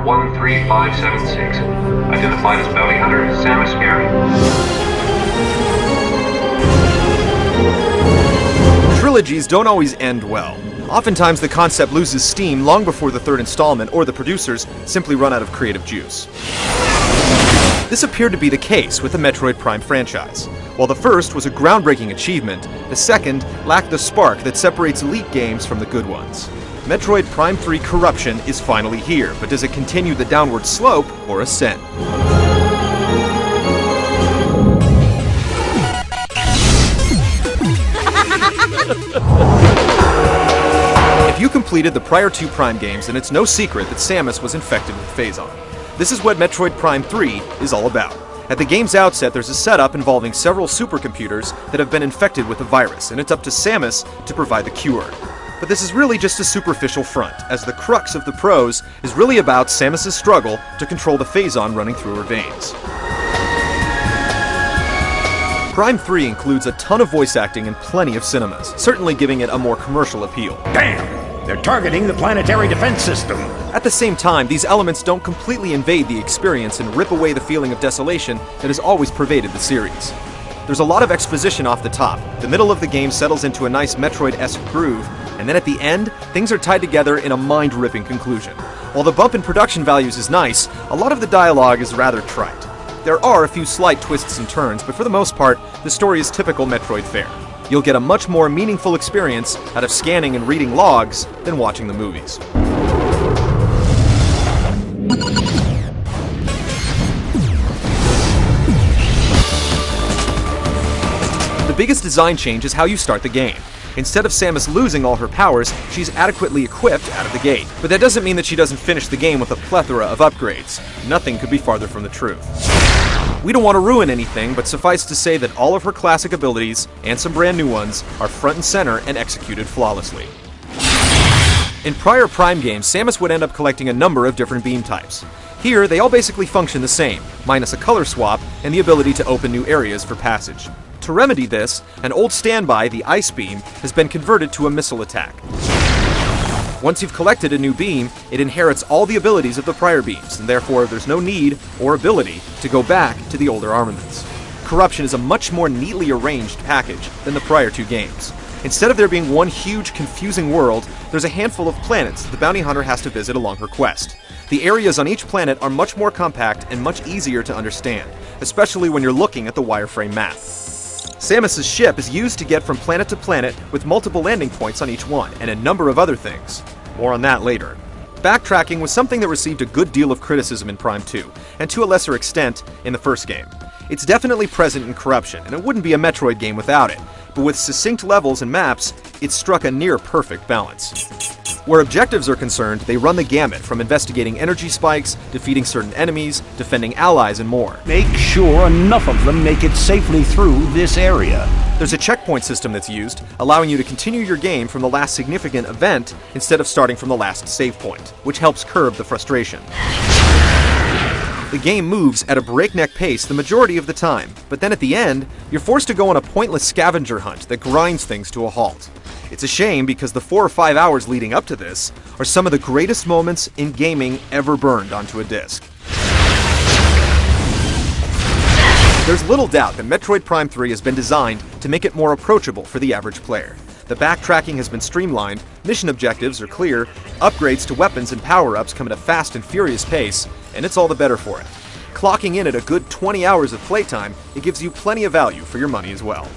13576. Identified as bounty hunter Samus Aran. Trilogies don't always end well. Oftentimes the concept loses steam long before the third installment, or the producers simply run out of creative juice. This appeared to be the case with the Metroid Prime franchise. While the first was a groundbreaking achievement, the second lacked the spark that separates elite games from the good ones. Metroid Prime 3 Corruption is finally here, but does it continue the downward slope or ascend? If you completed the prior two Prime games, then it's no secret that Samus was infected with Phazon. This is what Metroid Prime 3 is all about. At the game's outset, there's a setup involving several supercomputers that have been infected with the virus, and it's up to Samus to provide the cure. But this is really just a superficial front, as the crux of the prose is really about Samus' struggle to control the Phazon running through her veins. Prime 3 includes a ton of voice acting and plenty of cinemas, certainly giving it a more commercial appeal. Damn! They're targeting the planetary defense system. At the same time, these elements don't completely invade the experience and rip away the feeling of desolation that has always pervaded the series. There's a lot of exposition off the top. The middle of the game settles into a nice Metroid-esque groove, and then at the end, things are tied together in a mind-ripping conclusion. While the bump in production values is nice, a lot of the dialogue is rather trite. There are a few slight twists and turns, but for the most part, the story is typical Metroid fare. You'll get a much more meaningful experience out of scanning and reading logs than watching the movies. The biggest design change is how you start the game. Instead of Samus losing all her powers, she's adequately equipped out of the gate. But that doesn't mean that she doesn't finish the game with a plethora of upgrades. Nothing could be farther from the truth. We don't want to ruin anything, but suffice to say that all of her classic abilities, and some brand new ones, are front and center and executed flawlessly. In prior Prime games, Samus would end up collecting a number of different beam types. Here, they all basically function the same, minus a color swap and the ability to open new areas for passage. To remedy this, an old standby, the Ice Beam, has been converted to a missile attack. Once you've collected a new beam, it inherits all the abilities of the prior beams, and therefore there's no need or ability to go back to the older armaments. Corruption is a much more neatly arranged package than the prior two games. Instead of there being one huge, confusing world, there's a handful of planets that the bounty hunter has to visit along her quest. The areas on each planet are much more compact and much easier to understand, especially when you're looking at the wireframe map. Samus' ship is used to get from planet to planet with multiple landing points on each one, and a number of other things. More on that later. Backtracking was something that received a good deal of criticism in Prime 2, and to a lesser extent, in the first game. It's definitely present in Corruption, and it wouldn't be a Metroid game without it, but with succinct levels and maps, it struck a near-perfect balance. Where objectives are concerned, they run the gamut, from investigating energy spikes, defeating certain enemies, defending allies, and more. Make sure enough of them make it safely through this area. There's a checkpoint system that's used, allowing you to continue your game from the last significant event instead of starting from the last save point, which helps curb the frustration. The game moves at a breakneck pace the majority of the time, but then at the end, you're forced to go on a pointless scavenger hunt that grinds things to a halt. It's a shame because the 4 or 5 hours leading up to this are some of the greatest moments in gaming ever burned onto a disc. There's little doubt that Metroid Prime 3 has been designed to make it more approachable for the average player. The backtracking has been streamlined, mission objectives are clear, upgrades to weapons and power-ups come at a fast and furious pace, and it's all the better for it. Clocking in at a good 20 hours of playtime, it gives you plenty of value for your money as well.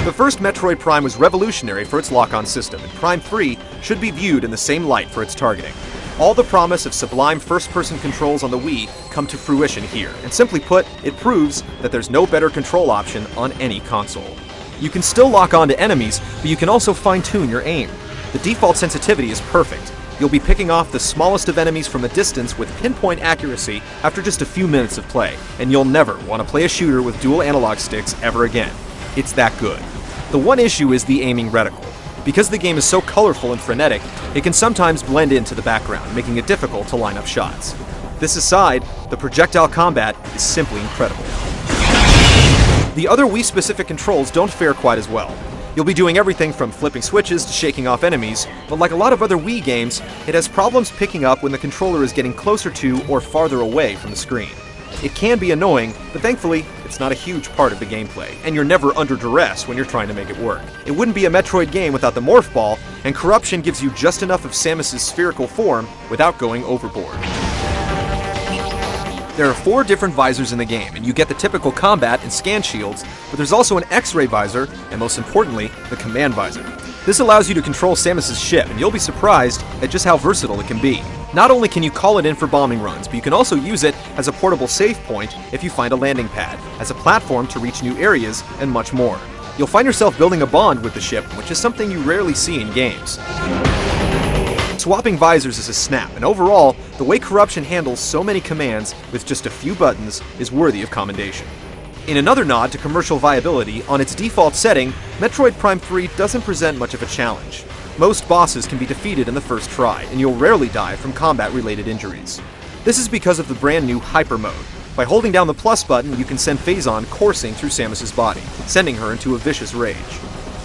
The first Metroid Prime was revolutionary for its lock-on system, and Prime 3 should be viewed in the same light for its targeting. All the promise of sublime first-person controls on the Wii come to fruition here, and simply put, it proves that there's no better control option on any console. You can still lock on to enemies, but you can also fine-tune your aim. The default sensitivity is perfect. You'll be picking off the smallest of enemies from a distance with pinpoint accuracy after just a few minutes of play, and you'll never want to play a shooter with dual analog sticks ever again. It's that good. The one issue is the aiming reticle. Because the game is so colorful and frenetic, it can sometimes blend into the background, making it difficult to line up shots. This aside, the projectile combat is simply incredible. The other Wii-specific controls don't fare quite as well. You'll be doing everything from flipping switches to shaking off enemies, but like a lot of other Wii games, it has problems picking up when the controller is getting closer to or farther away from the screen. It can be annoying, but thankfully, it's not a huge part of the gameplay, and you're never under duress when you're trying to make it work. It wouldn't be a Metroid game without the Morph Ball, and Corruption gives you just enough of Samus's spherical form without going overboard. There are 4 different visors in the game, and you get the typical combat and scan shields, but there's also an X-ray visor, and most importantly, the command visor. This allows you to control Samus's ship, and you'll be surprised at just how versatile it can be. Not only can you call it in for bombing runs, but you can also use it as a portable save point if you find a landing pad, as a platform to reach new areas, and much more. You'll find yourself building a bond with the ship, which is something you rarely see in games. Swapping visors is a snap, and overall, the way Corruption handles so many commands with just a few buttons is worthy of commendation. In another nod to commercial viability, on its default setting, Metroid Prime 3 doesn't present much of a challenge. Most bosses can be defeated in the first try, and you'll rarely die from combat-related injuries. This is because of the brand new Hyper Mode. By holding down the plus button, you can send Phazon coursing through Samus's body, sending her into a vicious rage.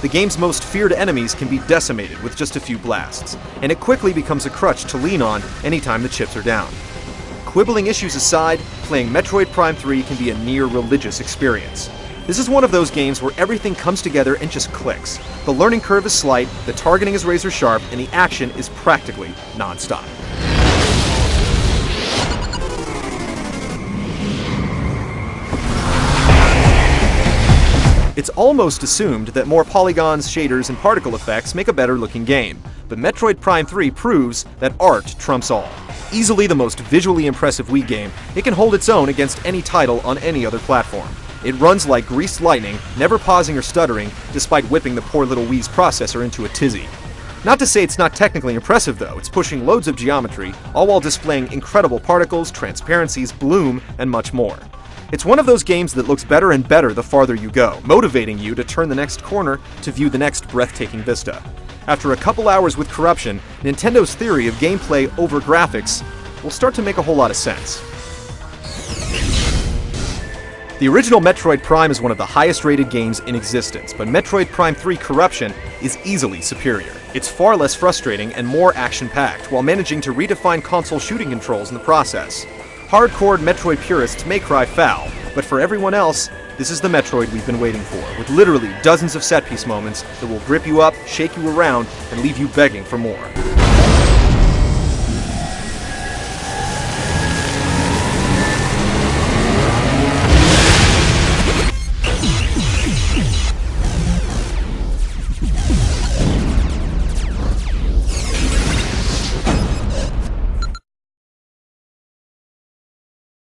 The game's most feared enemies can be decimated with just a few blasts, and it quickly becomes a crutch to lean on anytime the chips are down. Quibbling issues aside, playing Metroid Prime 3 can be a near-religious experience. This is one of those games where everything comes together and just clicks. The learning curve is slight, the targeting is razor-sharp, and the action is practically non-stop. It's almost assumed that more polygons, shaders, and particle effects make a better-looking game, but Metroid Prime 3 proves that art trumps all. Easily the most visually impressive Wii game, it can hold its own against any title on any other platform. It runs like greased lightning, never pausing or stuttering, despite whipping the poor little Wii's processor into a tizzy. Not to say it's not technically impressive though, it's pushing loads of geometry, all while displaying incredible particles, transparencies, bloom, and much more. It's one of those games that looks better and better the farther you go, motivating you to turn the next corner to view the next breathtaking vista. After a couple hours with Corruption, Nintendo's theory of gameplay over graphics will start to make a whole lot of sense. The original Metroid Prime is one of the highest rated games in existence, but Metroid Prime 3 Corruption is easily superior. It's far less frustrating and more action-packed, while managing to redefine console shooting controls in the process. Hardcore Metroid purists may cry foul, but for everyone else, this is the Metroid we've been waiting for, with literally dozens of set-piece moments that will grip you up, shake you around, and leave you begging for more.